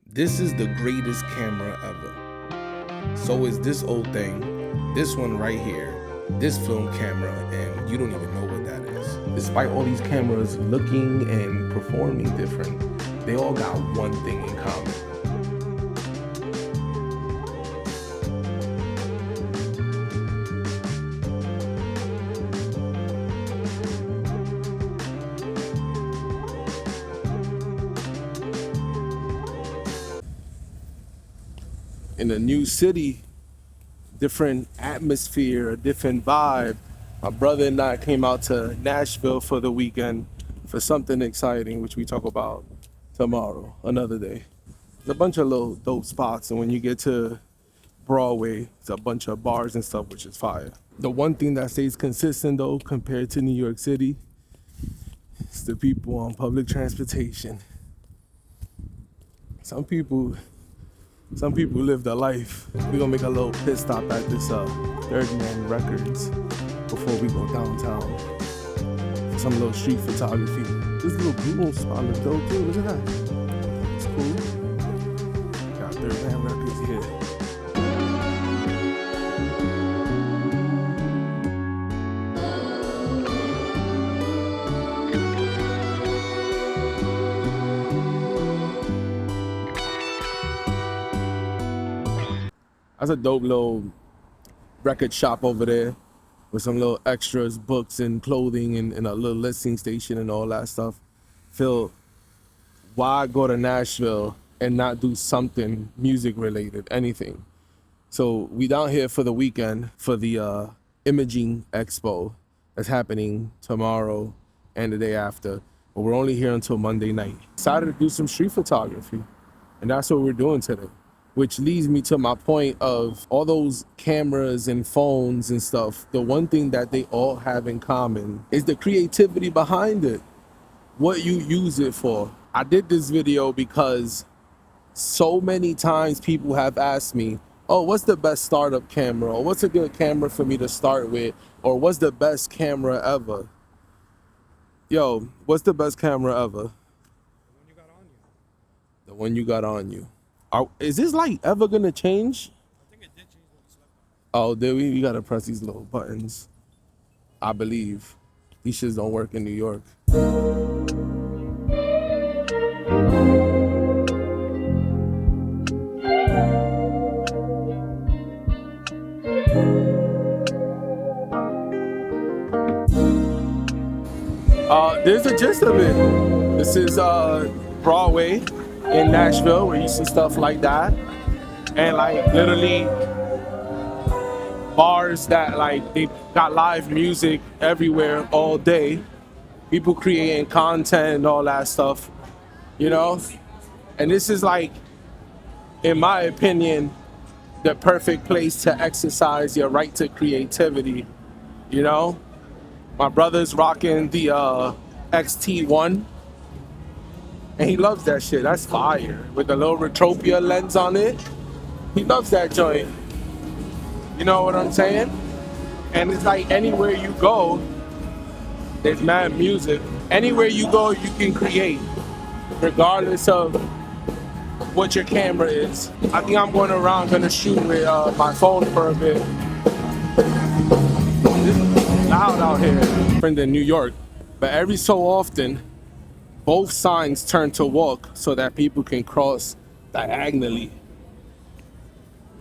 This is the greatest camera ever. So is this old thing, this one right here, this film camera, and you don't even know what that is. Despite all these cameras looking and performing different, they all got one thing in common. In a new city, different atmosphere, a different vibe. My brother and I came out to Nashville for the weekend for something exciting, which we talk about tomorrow, another day. There's a bunch of little dope spots, and when you get to Broadway, it's a bunch of bars and stuff, which is fire. The one thing that stays consistent though, compared to New York City, is the people on public transportation. Some people live their life. We're gonna make a little pit stop at this Third Man Records before we go downtown for some little street photography. This little blue spot looks dope too. Look at that. It's cool. Got Third Man Records here. That's a dope little record shop over there with some little extras, books and clothing and a little listing station and all that stuff. Phil, why go to Nashville and not do something music related, anything? So we down here for the weekend for the imaging expo that's happening tomorrow and the day after. But we're only here until Monday night. Decided to do some street photography, and that's what we're doing today. Which leads me to my point of all those cameras and phones and stuff. The one thing that they all have in common is the creativity behind it, what you use it for. I did this video because so many times people have asked me, oh, what's the best startup camera? Or what's a good camera for me to start with? Or what's the best camera ever? Yo, what's the best camera ever? The one you got on you. Is this light ever gonna change? I think it did change when you slept on. Oh, there we gotta press these little buttons. I believe. These shits don't work in New York. There's the gist of it. This is Broadway in Nashville, where you see stuff like that, and like literally bars that like they got live music everywhere all day, people creating content and all that stuff, you know. And this is like, in my opinion, the perfect place to exercise your right to creativity, you know. My brother's rocking the XT1, and he loves that shit. That's fire. With the little Retropia lens on it. He loves that joint. You know what I'm saying? And it's like anywhere you go, there's mad music. Anywhere you go, you can create, regardless of what your camera is. I think I'm going around gonna shoot with my phone for a bit. It's loud out here. Friend in New York. But every so often, both signs turn to walk so that people can cross diagonally,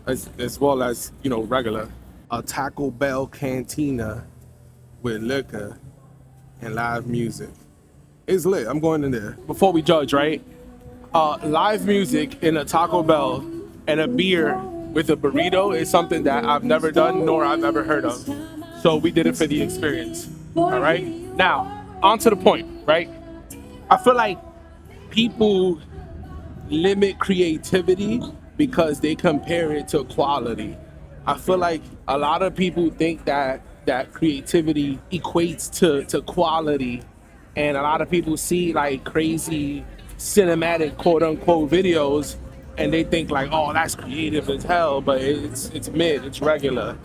as well as, you know, regular. A Taco Bell cantina with liquor and live music. It's lit. I'm going in there. Before we judge, right? Live music in a Taco Bell and a beer with a burrito is something that I've never done nor I've ever heard of. So we did it for the experience. All right? Now, on to the point, right? I feel like people limit creativity because they compare it to quality. I feel like a lot of people think that creativity equates to quality, and a lot of people see like crazy cinematic quote unquote videos and they think like, oh, that's creative as hell, but it's mid, it's regular.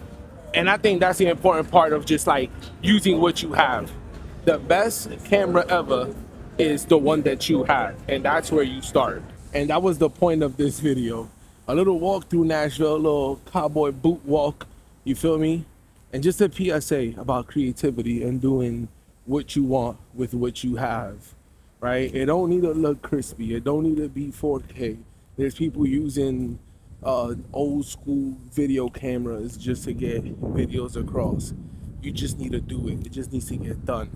And I think that's the important part of just like using what you have. The best camera ever is the one that you have, and that's where you start. And that was the point of this video. A little walk through Nashville, a little cowboy boot walk, you feel me? And just a PSA about creativity and doing what you want with what you have, right? It don't need to look crispy. It don't need to be 4K. There's people using old school video cameras just to get videos across. You just need to do it. It just needs to get done.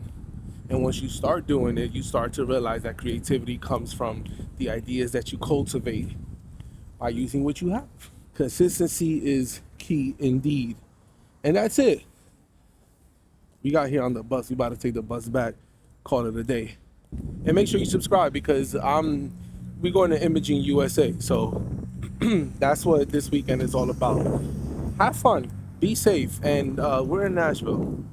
And once you start doing it, you start to realize that creativity comes from the ideas that you cultivate by using what you have. Consistency is key indeed. And that's it. We got here on the bus. We about to take the bus back. Call it a day. And make sure you subscribe because we're going to Imaging USA. So that's what this weekend is all about. Have fun. Be safe. And we're in Nashville.